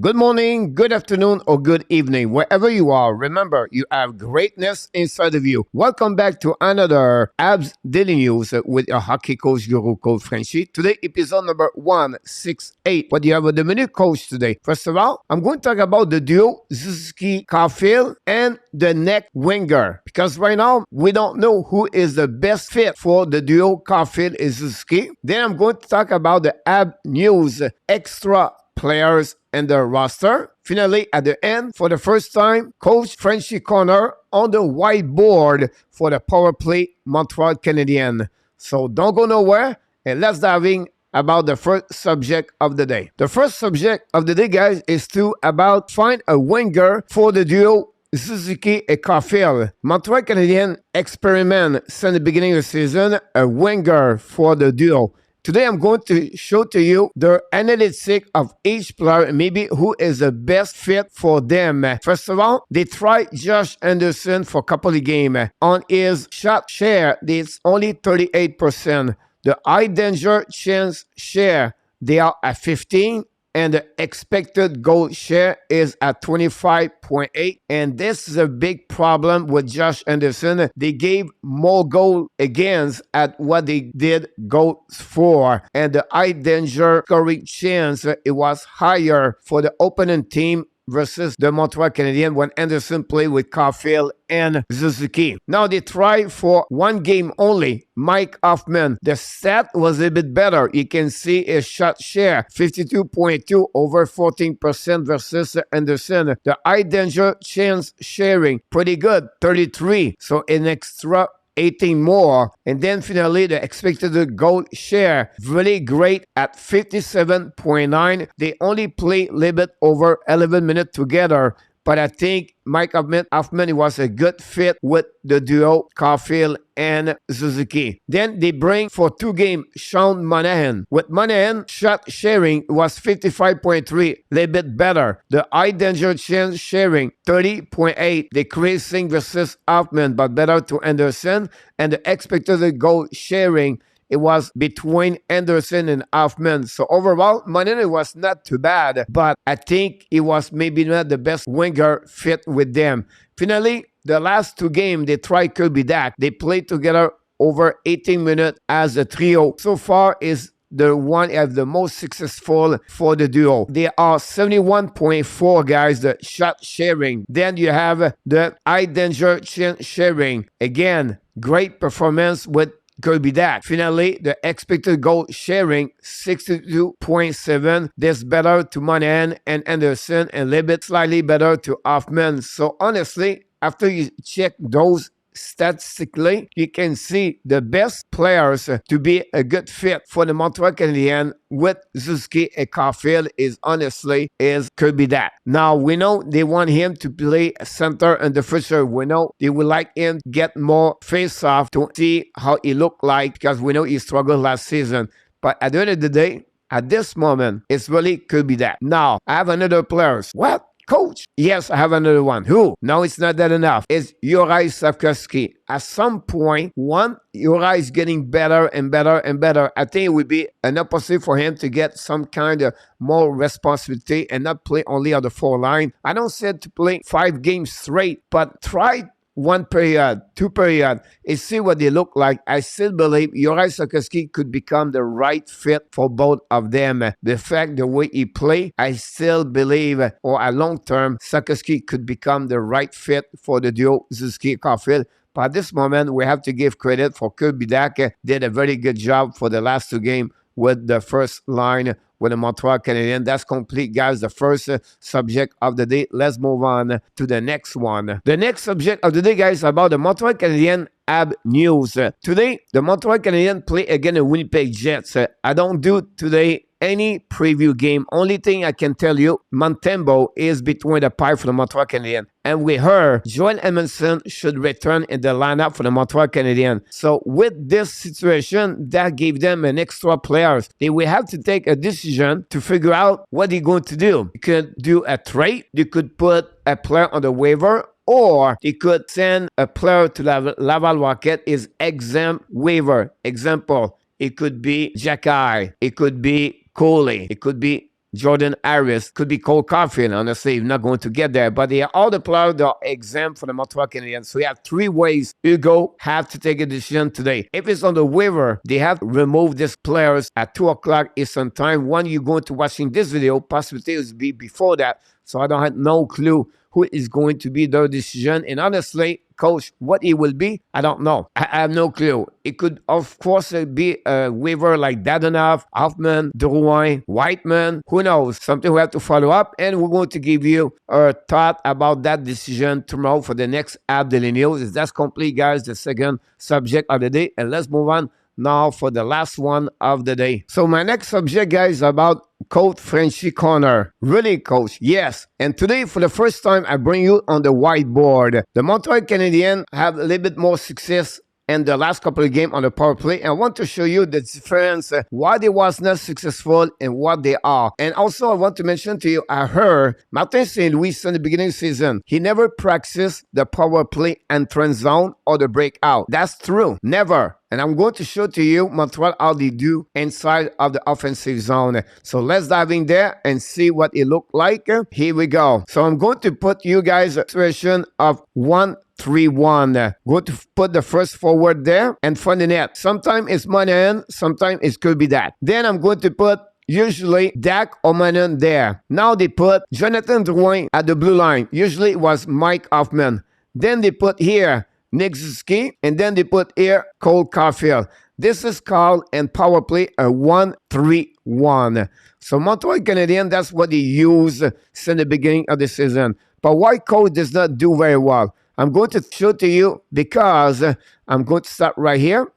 Good morning, good afternoon, or good evening, wherever you are. Remember, you have greatness inside of you. Welcome back to another ABS Daily News with your hockey coach, Guru Coach Frenchy. Today, episode number 168. What do you have with the menu, coach, today? First of all, I'm going to talk about the duo Suzuki Caufield and the neck winger. Because right now, we don't know who is the best fit for the duo Caufield and Suzuki. Then I'm going to talk about the ABS News extra players and their roster. Finally, at the end, for the first time, Coach Frenchy corner on the whiteboard for the power play Montreal Canadiens. So don't go nowhere, and let's dive in about the first subject of the day. The first subject of the day, guys, is about find a winger for the duo Suzuki and Caufield. Montreal Canadiens experiment since the beginning of the season a winger for the duo. Today, I'm going to show to you the analytics of each player and maybe who is the best fit for them. First of all, they tried Josh Anderson for a couple of games. On his shot share, it's only 38%. The high danger chance share, they are at 15%. And the expected goal share is at 25.8. And this is a big problem with Josh Anderson. They gave more goal against at what they did goals for. And the high danger scoring chance, it was higher for the opponent team versus the Montreal Canadiens when Anderson played with Caufield and Suzuki. Now they tried for one game only. Mike Hoffman, the stat was a bit better. You can see his shot share, 52.2 over 14% versus Anderson. The high danger chance sharing, pretty good, 33. So an extra 18 more. And then finally, the expected goal share, really great at 57.9. They only play a little bit over 11 minutes together. But I think Mike Hoffman was a good fit with the duo Caufield and Suzuki. Then they bring for 2 games Sean Monahan. With Monahan, shot sharing was 55.3, a little bit better. The high danger chance sharing, 30.8, decreasing versus Hoffman, but better to Anderson. And the expected goal sharing, it was between Anderson and Hoffman. So overall, Monahan was not too bad, but I think he was maybe not the best winger fit with them. Finally, the last 2 games, they tried KIMBERLY. They played together over 18 minutes as a trio. So far is the one of the most successful for the duo. They are 71.4 guys, the shot sharing. Then you have the high danger chance sharing. Again, great performance with KIMBERLY. Finally, the expected goal sharing, 62.7. This better to Monahan and Anderson and a little bit slightly better to Hoffman. So honestly, after you check those statistically, you can see the best players to be a good fit for the Montreal Canadiens with Suzuki and Caufield is KIMBERLY. Now, we know they want him to play center in the future. We know they would like him to get more face-off to see how he looked like because we know he struggled last season. But at the end of the day, at this moment, it's really KIMBERLY. Now, I have another player. What? Coach? Yes, I have another one. Who? No, it's not that enough. It's Juraj Slavkovsky. At some point, Juraj is getting better and better and better. I think it would be an opportunity for him to get some kind of more responsibility and not play only on the 4 line. I don't say to play 5 games straight, but try 1 period, 2 period, and see what they look like. I still believe Juraj Slavkovsky could become the right fit for both of them. The fact, the way he play, I still believe, or a long term, Slavkovsky could become the right fit for the duo Suzuki Caufield. But at this moment, we have to give credit for KIMBERLY. Did a very good job for the last 2 games with the first line with the Montreal Canadiens. That's complete, guys. The first subject of the day. Let's move on to the next one. The next subject of the day, guys, about the Montreal Canadiens ABS News. Today, the Montreal Canadiens play against the Winnipeg Jets. I don't do today any preview game. Only thing I can tell you, Montembeault is between the pipe for the Montreal Canadiens. And we heard Joel Edmondson should return in the lineup for the Montreal Canadiens. So with this situation, that gave them an extra players. They will have to take a decision to figure out what they're going to do. You could do a trade. You could put a player on the waiver, or they could send a player to Laval Rocket is exempt waiver. Example, it could be Jacky, it could be Coley, it could be Jordan Harris, could be Cole Caufield. Honestly, you're not going to get there. But all the players that are exempt for the Montreal Canadiens. So you have three ways Hugo have to take a decision today. If it's on the waiver, they have to remove these players at 2 o'clock Eastern time. When you're going to watching this video, possibility is be before that. So I don't have no clue who is going to be their decision. And honestly, coach, what it will be, I don't know. I have no clue. It could, of course, be a waiver like Dadonov, Hoffman, Drouin, Whiteman. Who knows? Something we have to follow up. And we're going to give you our thought about that decision tomorrow for the next Ab Daily News. That's complete, guys, the second subject of the day. And let's move on now for the last one of the day. So my next subject, guys, is about Coach Frenchy corner. Really, coach? Yes. And today, for the first time, I bring you on the whiteboard. The Montreal Canadiens have a little bit more success in the last couple of games on the power play. And I want to show you the difference, why they was not successful and what they are. And also, I want to mention to you, I heard Martin St. Louis in the beginning of the season, he never practiced the power play entrance zone or the breakout. That's true. Never. And I'm going to show to you Montreal how they do inside of the offensive zone. So let's dive in there and see what it looked like. Here we go. So I'm going to put you guys a situation of 1-3-1. Going to put the first forward there and front the net. Sometimes it's Monahan, sometimes it could be that. Then I'm going to put usually Dak or Monahan there. Now they put Jonathan Drouin at the blue line. Usually it was Mike Hoffman. Then they put here Nick Suzuki, and then they put here Cole Caufield. This is called in power play a 1-3-1. So Montreal Canadiens, that's what they use since the beginning of the season. But why Cole does not do very well? I'm going to show to you because I'm going to start right here.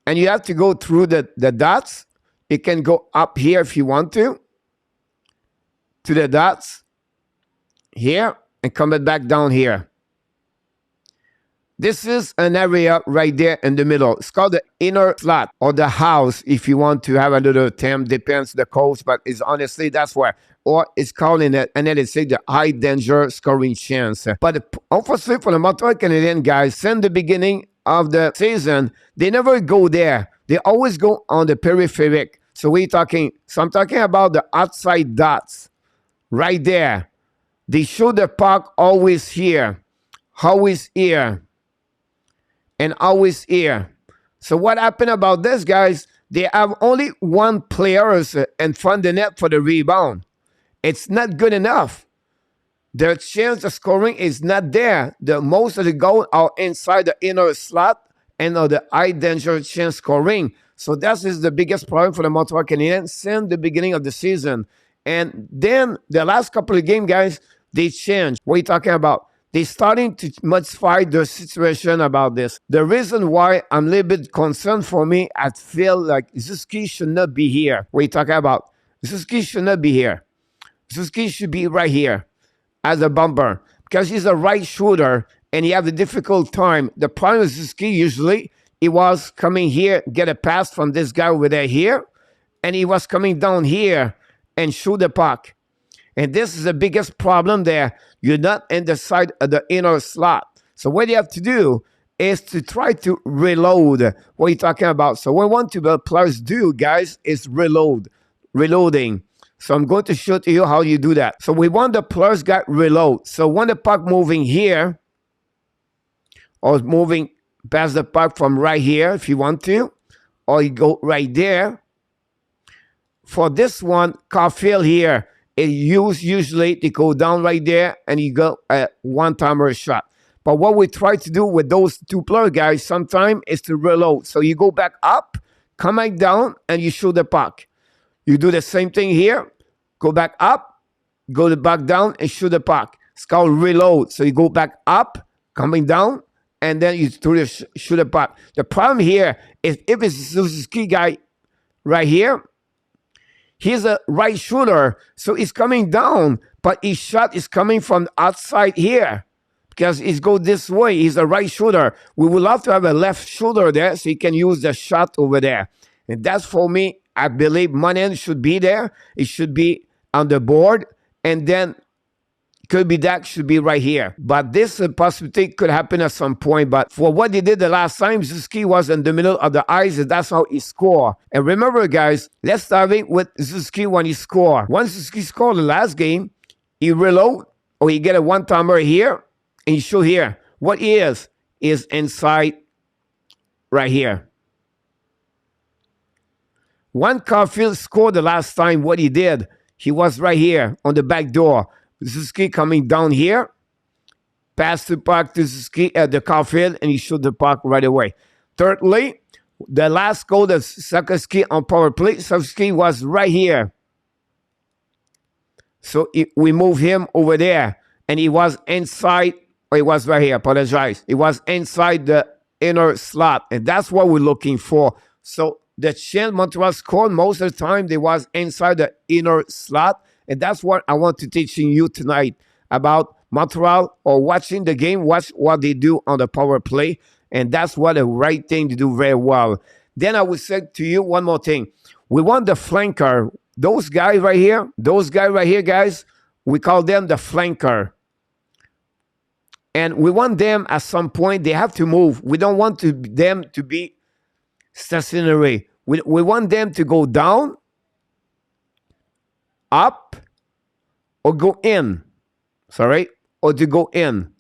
And you have to go through the dots. You can go up here if you want to the dots here and come back down here. This is an area right there in the middle. It's called the inner slot or the house if you want to have a little term. Depends the coach, but it's honestly that's where. Or it's called in it, and then it's say the high danger scoring chance. But unfortunately for the Montreal Canadiens guys, since the beginning of the season, they never go there. They always go on the periphery. So we're talking, so I'm talking about the outside dots right there. They show the puck always here, always here, and always here. So what happened about this, guys? They have only one player in front of the net for the rebound. It's not good enough. Their chance of scoring is not there. The most of the goals are inside the inner slot and the high danger chance scoring. So that is the biggest problem for the Montreal Canadiens since the beginning of the season. And then the last couple of games, guys, they changed. What are you talking about? They're starting to modify the situation about this. The reason why I'm a little bit concerned for me, I feel like Suzuki should not be here. What are you talking about? Suzuki should not be here. Suzuki should be right here as a bumper because he's a right shooter and he has a difficult time. The problem with Suzuki usually, he was coming here, get a pass from this guy over there here, and he was coming down here and shoot the puck. And this is the biggest problem there. You're not in the side of the inner slot. So what you have to do is to try to reload. What are you talking about? So what we want to the players do, guys, is reloading. So I'm going to show to you how you do that. So we want the players got reload. So when the puck moving here, or moving past the puck from right here, if you want to, or you go right there. For this one, Caufield here, it usually to go down right there and you go a one-timer shot. But what we try to do with those two players, guys, sometimes is to reload. So you go back up, come back down, and you shoot the puck. You do the same thing here. Go back up, go back down, and shoot the puck. It's called reload. So you go back up, coming down, and then you shoot the puck. The problem here is if it's a Suzuki guy right here, he's a right shooter, so he's coming down, but his shot is coming from outside here because he's go this way. He's a right shooter. We would love to have a left shooter there so he can use the shot over there. And that's for me. I believe Monahan should be there. It should be on the board. And then Could be that should be right here. But this possibility could happen at some point. But for what he did the last time, Suzuki was in the middle of the ice, and that's how he scored. And remember, guys, let's start it with Suzuki when he scored. Once Suzuki scored the last game, he reload, or he get a one-timer here, and he show here. What he is inside right here. When Caufield scored the last time, what he did, he was right here on the back door. Suzuki coming down here, pass the puck to Suzuki at the Caufield, and he shot the puck right away. Thirdly, the last goal of Suzuki on power play, Suzuki was right here. So we move him over there, and he was inside, or he was right here, apologize. He was inside the inner slot, and that's what we're looking for. So the chance Montreal scored most of the time, they was inside the inner slot. And that's what I want to teach you tonight about Montreal, or watching the game, watch what they do on the power play. And that's what the right thing to do very well. Then I would say to you one more thing. We want the flanker. Those guys right here, guys, we call them the flanker. And we want them at some point, they have to move. We don't want them to be stationary. We want them to go down, up, or go in. Sorry, or to go in.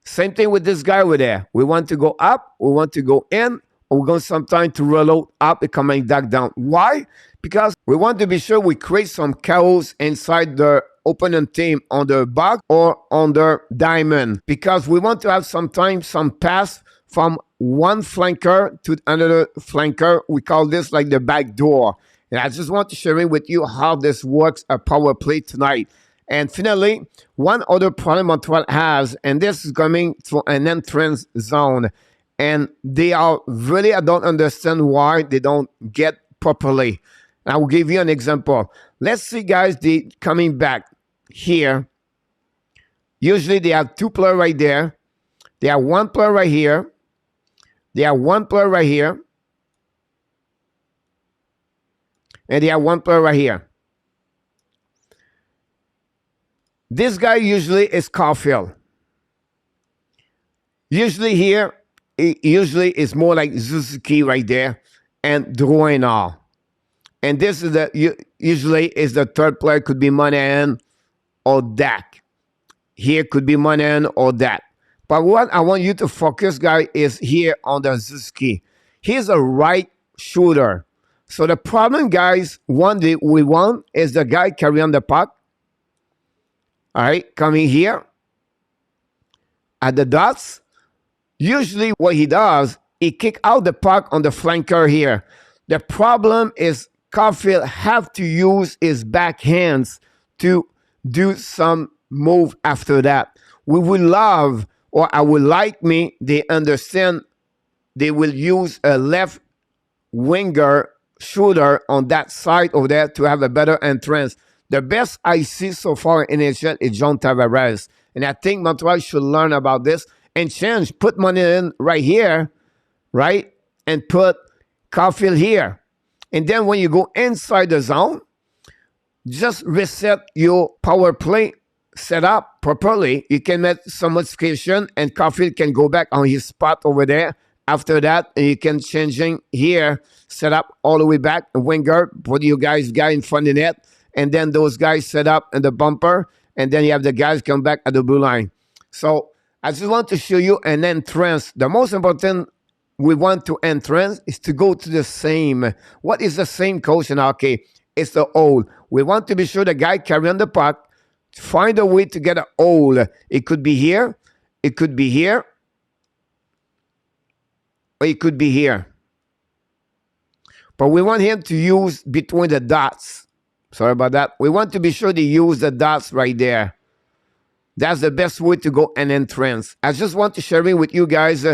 Same thing with this guy over there. We want to go up, we want to go in, or we're going sometimes to reload up and coming back down. Why? Because we want to be sure we create some chaos inside the opponent team on the box or on the diamond. Because we want to have sometimes some pass from one flanker to another flanker. We call this like the back door. And I just want to share with you how this works a power play tonight. And finally, one other problem Montreal has, and this is coming to an entrance zone. And they are really, I don't understand why they don't get properly. I will give you an example. Let's see, guys, they coming back here. Usually they have two players right there. They have one player right here. They have one player right here. And they have one player right here. This guy usually is Caufield. Usually here, usually it's more like Suzuki right there and DUARTE. And this is the usually is the third player, could be Monahan or Dak. Here could be Monahan or that. But what I want you to focus, guys, is here on the Suzuki. He's a right shooter. So the problem, guys, we want is the guy carrying the puck. All right, coming here at the dots. Usually what he does, he kick out the puck on the flanker here. The problem is Caufield have to use his backhands to do some move after that. We would love, or I would like they understand they will use a left winger shooter on that side over there to have a better entrance. The best I see so far in NHL is John Tavares. And I think Montreal should learn about this and change. Put money in right here, right? And put Caufield here. And then when you go inside the zone, just reset your power play setup properly. You can make some modification and Caufield can go back on his spot over there. After that, you can changing here, set up all the way back, a winger, put you guy in front of the net, and then those guys set up in the bumper, and then you have the guys come back at the blue line. So I just want to show you an entrance. The most important we want to entrance is to go to the same. What is the same, coach in hockey? It's the hole. We want to be sure the guy carrying the puck, find a way to get a hole. It could be here, it could be here, or it could be here. But we want him to use between the dots. Sorry about that. We want to be sure they use the dots right there. That's the best way to go an entrance. I just want to share with you guys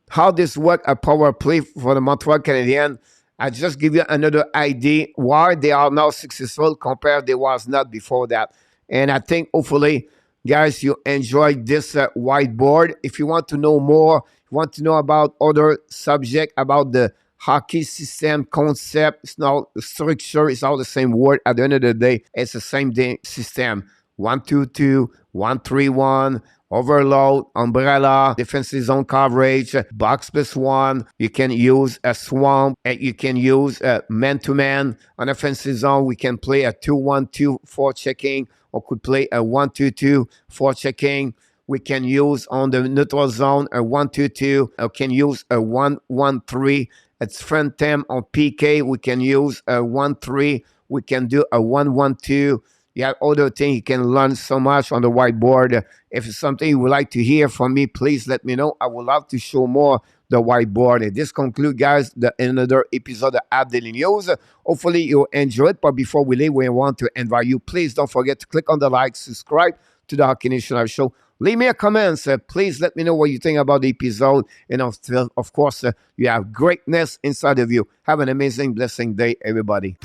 how this works a power play for the Montreal Canadiens. I just give you another idea why they are now successful compared they was not before that. And I think hopefully, guys, you enjoyed this whiteboard. If you want to know more, you want to know about other subject, about the hockey system concept, it's not structure, it's all the same word. At the end of the day, it's the same system. 1-2-2, 1-3-1, overload, umbrella, defensive zone coverage, box plus one. You can use a swamp, and you can use a man-to-man. On offensive zone, we can play a 2-1-2 for checking, or could play a 1-2-2 for checking. We can use on the neutral zone a 1-2-2, or can use a 1-1-3. It's front time on PK. We can use a 1-3. We can do a 1-1-2. You have other things you can learn so much on the whiteboard. If it's something you would like to hear from me, please let me know. I would love to show more the whiteboard. And this concludes, guys, another episode of App Daily News. Hopefully you enjoy it. But before we leave, we want to invite you. Please don't forget to click on the like, subscribe to the Hockey National Show. Leave me a comment. Please let me know what you think about the episode. And of course, you have greatness inside of you. Have an amazing, blessing day, everybody.